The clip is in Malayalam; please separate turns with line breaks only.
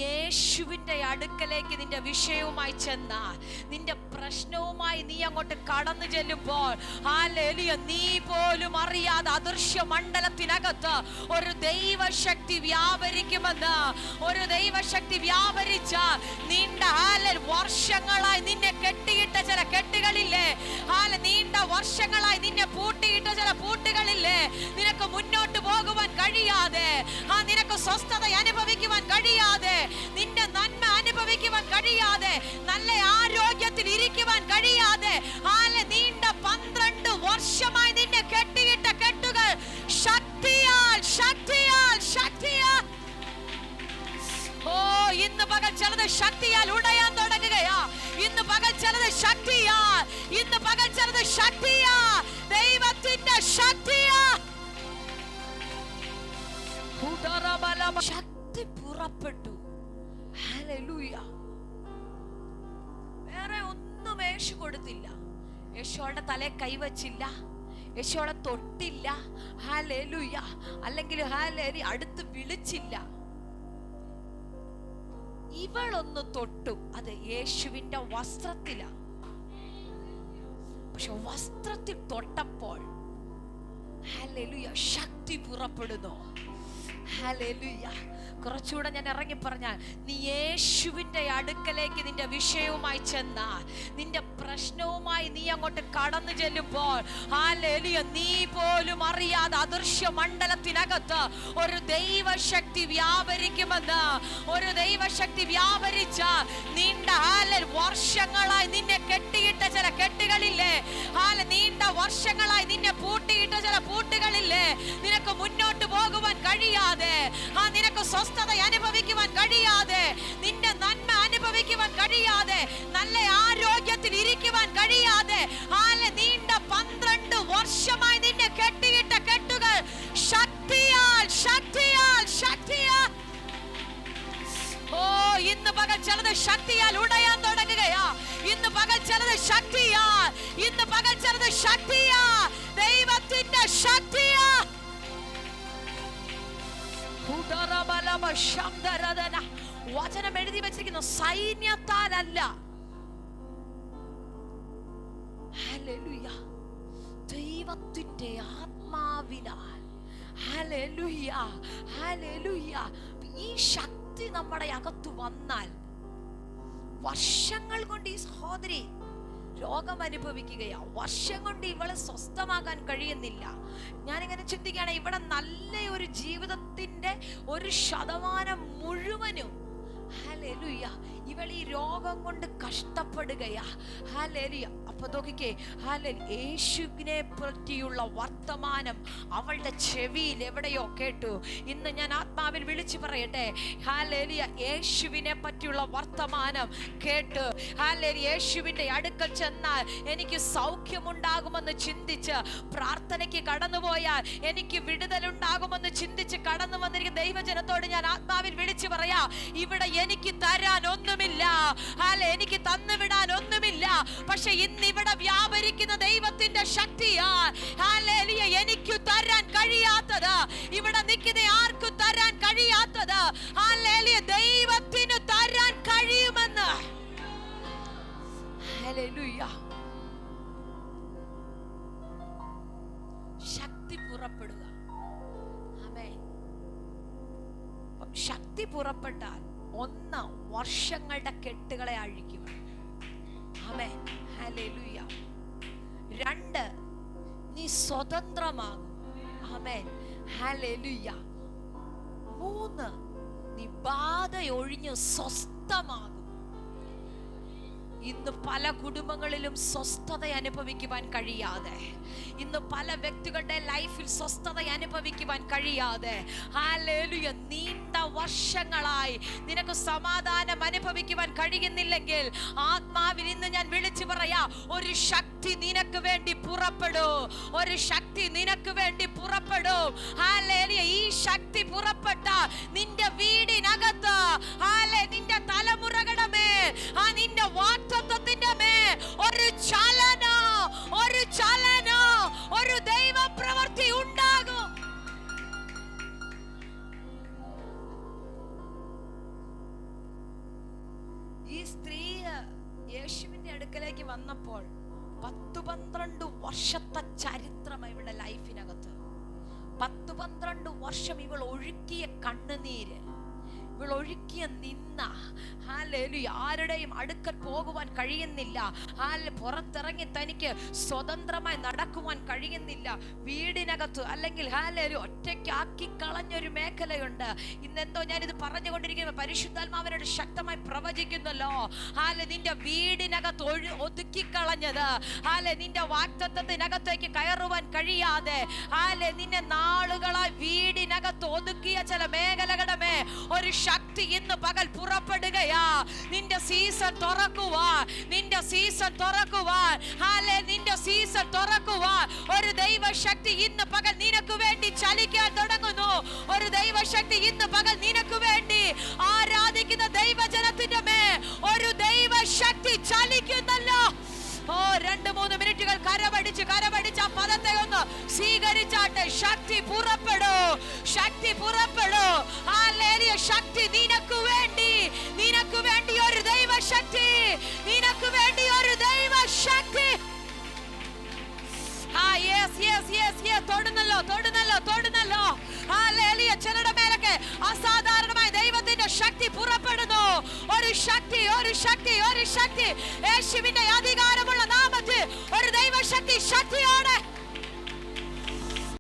യേശുവിന്റെ അടുക്കലേക്ക് നിന്റെ വിഷയവുമായി ചെന്നാൽ, നിന്റെ പ്രശ്നവുമായി നീ അങ്ങോട്ട് കടന്നു ചെല്ലുമ്പോൾ, ഹല്ലേലൂയ, നീ പോലും അറിയാതെ അദൃശ്യ മണ്ഡലത്തിനകത്ത് ഒരു ദൈവശക്തി വ്യാപരിക്കുമെന്ന്. ഒരു ദൈവശക്തി വ്യാപരിച്ച നീണ്ട വർഷങ്ങളായി നിന്നെ കെട്ടിയിട്ട ചില കെട്ടുകളില്ലേ, നീണ്ട വർഷങ്ങളായി നിന്നെ പൂട്ടിയിട്ട ചില പൂട്ടുകളില്ലേ, നിനക്ക് മുന്നോട്ട് പോകുവാൻ കഴിയാതെ, നിനക്ക് സ്വസ്ഥത അനുഭവിക്കുവാൻ കഴിയാതെ, നിന്റെ നന്മ അനുഭവിക്കുവാൻ കഴിയാതെ, നല്ല ആരോഗ്യത്തിൽ ഇരിക്കുവാൻ കഴിയാതെ, നീണ്ട 12 വർഷമായി നിന്നെ കെട്ടിയിട്ട കെട്ടുകൾ ശക്തിയാൽ ശക്തിയാൽ ശക്തിയാൽ ഇന്ന് പകൽ ചിലത് ശക്തിയാൽ ഉടയാൻ തുടങ്ങുകയാ. ഇന്ന് പകൽ ചിലത് ശക്തിയാൽ, ഇന്ന് പകൽ ചിലത് ശക്തിയാ, ദൈവത്തിന്റെ ശക്തിയാ. ശക്തി പുറപ്പെട്ടു. ഹല്ലേലൂയ. വേറെ ഒന്നും യേശു കൊടുത്തില്ല. യേശുവിടെ തലേ കൈവച്ചില്ല, യേശുവിടെ തൊട്ടില്ല, ഹല്ലേലൂയ, അല്ലെങ്കിൽ ഹല്ലേലൂയ അടുത്ത് വിളിച്ചില്ല. ഇവളൊന്ന് തൊട്ടു, അത് യേശുവിന്റെ വസ്ത്രത്തിലാ. പക്ഷെ വസ്ത്രത്തിൽ തൊട്ടപ്പോൾ ഹല്ലേലൂയ ശക്തി പുറപ്പെടുന്നു. ഹല്ലേലൂയ. കുറച്ചുകൂടെ ഞാൻ ഇറങ്ങി പറഞ്ഞാൽ, നീ യേശുവിന്റെ അടുക്കലേക്ക് നിന്റെ വിഷയവുമായി ചെന്നാൽ, നിന്റെ പ്രശ്നവുമായി നീ അങ്ങോട്ട് കടന്നു ചെല്ലുമ്പോൾ, ഹല്ലേലൂയ, നീ പോലും അറിയാതെ അദൃശ്യ മണ്ഡലത്തിനകത്ത് ഒരു ദൈവശക്തി വ്യാപരിക്കുമെന്ന്. ഒരു ദൈവശക്തി വ്യാപരിച്ച നീണ്ട വർഷങ്ങളായി നിന്നെ കെട്ടിയിട്ട ചില കെട്ടുകളില്ലേ, നീണ്ട വർഷങ്ങളായി നിന്നെ പൂട്ടിയിട്ട ചില പൂട്ടുകളില്ലേ, നിനക്ക് മുന്നോട്ട് പോകുവാൻ കഴിയാതെ, നിനക്ക് സ്വസ്ഥത അനുഭവിക്കുവാൻ കഴിയാതെ, നിന്റെ നന്മ അനുഭവിക്കുവാൻ കഴിയാതെ, നല്ല ആരോഗ്യത്തിൽ ഇരിക്കുവാൻ കഴിയാതെ, നീണ്ട 12 വർഷമായി നിന്നെ കെട്ടിയിട്ട കെട്ടുകൾ ശക്തിയാൽ ശക്തിയാൽ ശക്തിയാൽ ഇന്ന് പകൽ ചിലത് ശക്തിയാൽ ഉടയാൻ തുടങ്ങുകയാ. ഇന്ന് പകൽ ചിലത് ശക്തിയാൽ, ഇന്ന് പകൽ ചിലത് ശക്തിയാ, ദൈവത്തിന്റെ ശക്തിയാ. വചനം എഴുതി വെച്ചിരിക്കുന്നു, സൈന്യത്താലല്ല, ഹല്ലേലൂയ, ദൈവത്തിന്റെ ആത്മാവിനാൽ. Hallelujah, hallelujah. ഈ ശക്തി നമ്മുടെ അകത്തു വന്നാൽ, വർഷങ്ങൾ കൊണ്ട് ഈ സഹോദരി രോഗം അനുഭവിക്കുകയാ, വർഷം കൊണ്ട് ഇവളെ സ്വസ്ഥമാക്കാൻ കഴിയുന്നില്ല. ഞാനിങ്ങനെ ചിന്തിക്കുകയാണ്, ഇവിടെ നല്ല ഒരു ജീവിതത്തിന്റെ 1% മുഴുവനും ഹല്ലേലൂയ ഇവൾ ഈ രോഗം കൊണ്ട് കഷ്ടപ്പെടുകയാ. ഹല്ലേലൂയ. അപ്പൊ നോക്കിക്കേ, യേശുവിനെ പറ്റിയുള്ള വർത്തമാനം അവളുടെ ചെവിയിൽ എവിടെയോ കേട്ടു. ഇന്ന് ഞാൻ ആത്മാവിൽ വിളിച്ചു പറയട്ടെ, ഹല്ലേലൂയ, യേശുവിനെ പറ്റിയുള്ള വർത്തമാനം കേട്ട് യേശുവിന്റെ അടുക്കൽ ചെന്നാൽ എനിക്ക് സൗഖ്യമുണ്ടാകുമെന്ന് ചിന്തിച്ച് പ്രാർത്ഥനയ്ക്ക് കടന്നുപോയാൽ എനിക്ക് വിടുതലുണ്ടാകുമെന്ന് ചിന്തിച്ച് കടന്നു വന്നിരിക്കുന്ന ദൈവജനത്തോട് ഞാൻ ആത്മാവിൽ വിളിച്ചു പറയാ, ഇവിടെ എനിക്ക് തരാൻ ഒന്നുമില്ല, എനിക്ക് തന്നുവിടാൻ ഒന്നുമില്ല. പക്ഷെ ഇന്ന് ഇവിടെ വ്യാപരിക്കുന്ന ദൈവത്തിന്റെ ശക്തിയാ, ഹല്ലേലൂയ, എനിക്ക് തരാൻ കഴിയാത്തത്, ഇവിടെ നിൽക്കുന്ന ആർക്കും തരാൻ കഴിയാത്തത്, ഹല്ലേലൂയ, ദൈവത്തിന് തരാൻ കഴിയുമെന്ന്. ഹല്ലേലൂയ. ശക്തി പുറപ്പെടുക. ആമേൻ. ശക്തി പുറപ്പെട്ടാൽ 1 വർഷങ്ങളുടെ കെട്ടുകളെ അഴിക്കും. ആമേൻ. ഹല്ലേലൂയ. 2 നീ സ്വതന്ത്രമാകും. ആമേൻ. ഹല്ലേലൂയ. 3 നീ ബാധയൊഴിഞ്ഞ് സ്വസ്ഥമാകും. ഇന്ന് പല കുടുംബങ്ങളിലും സ്വസ്ഥത അനുഭവിക്കുവാൻ കഴിയാതെ, ഇന്ന് പല വ്യക്തികളുടെ ലൈഫിൽ സ്വസ്ഥത അനുഭവിക്കുവാൻ കഴിയാതെ, ഹല്ലേലൂയ, നീണ്ട വർഷങ്ങളായി നിനക്ക് സമാധാനം അനുഭവിക്കുവാൻ കഴിയുന്നില്ലെങ്കിൽ ആത്മാവിൽ ഇന്ന് ഞാൻ വിളിച്ചു പറയാ, ഒരു ശക്തി നിനക്ക് വേണ്ടി പുറപ്പെടൂ, ഒരു ശക്തി നിനക്ക് വേണ്ടി പുറപ്പെടൂ. ഹല്ലേലൂയ. ഈ ശക്തി പുറപ്പെട്ട നിന്റെ വീടിനകത്ത്, നിന്റെ തലമുറകളുടെ മേൽ, നിന്റെ വാക്തത്വത്തിന്റെ മേൽ ഒരു ചലനോ, ഒരു ചലനോ, ഒരു ദൈവ പ്രവൃത്തി ഉണ്ടാകും. യേശുവിന്റെ അടുക്കലേക്ക് വന്നപ്പോൾ 10-12 വർഷത്തെ ചരിത്രം ഇവളുടെ ലൈഫിനകത്ത്. 10-12 വർഷം ഇവൾ ഒഴുക്കിയ കണ്ണുനീര്, ഇവൾ ഒഴുക്കിയ നിന്ന. ഹല്ലേലൂയ. ആരുടെയും അടുക്കൽ പോകുവാൻ കഴിയുന്നില്ല. പുറത്തിറങ്ങി തനിക്ക് സ്വതന്ത്രമായി നടക്കുവാൻ കഴിയുന്നില്ല. വീടിനകത്ത് അല്ലെങ്കിൽ ഹല്ലേലൂയ ഒറ്റയ്ക്കാക്കി കളഞ്ഞൊരു മേഖലയുണ്ട്. ഇന്നെന്തോ ഞാനിത് പറഞ്ഞുകൊണ്ടിരിക്കുന്നത് പരിശുദ്ധാത്മാവിനോട് ശക്തമായി പ്രവചിക്കുന്നല്ലോ. നിന്റെ വീടിനകത്ത് ഒതുക്കിക്കളഞ്ഞത്, നിന്റെ വാഗ്ദത്തത്തിനകത്തേക്ക് കയറുവാൻ കഴിയാതെ നിന്നെ നാളുകളായി വീടിനകത്ത് ഒതുക്കിയ ചില മേഖലകളുടെ മേ ഒരു ശക്തി ഇന്ന് പകൽ പുറപ്പെടുകയാ. നിന്റെ സീസൺ തുറക്കുവാൻ, നിന്റെ സീസൺ തുറക്കുവാൻ, നിന്റെ സീസൺ തുറക്കുവാൻ ഒരു ദൈവശക്തി ഇന്ന് പകൽ നിനക്ക് വേണ്ടി ചലിക്കാൻ തുടങ്ങുന്നു. ഒരു ദൈവശക്തി ഇന്ന് പകൽ നിനക്ക് വേണ്ടി ആരാധിക്കുന്ന ദൈവജനത്തിന്റെ മേൽ ഒരു ദൈവശക്തി ചലിക്കുന്നല്ലോ. 2-3 മിനിറ്റുകൾ കരമടിച്ച് ആ പദത്തെ ഒന്ന് സ്വീകരിച്ചാട്ടെ. ശക്തി പുറപ്പെടൂ, ശക്തി പുറപ്പെടൂ. ഹല്ലേലൂയ. ശക്തി നിനക്ക് വേണ്ടി ഒരു ദൈവശക്തി, നിനക്ക് വേണ്ടി ഒരു ദൈവശക്തി. തൊടുന്നല്ലോ. ഹല്ലേലൂയ. ചിലരുടെ മേലൊക്കെ അസാധാരണമായ ദൈവത്തിന്റെ ശക്തി പുറപ്പെടുന്നു. ഒരു ശക്തി യേശുവിന്റെ അധികാരമുള്ള നാമത്തിൽ ഒരു ദൈവശക്തി ശക്തിയോടെ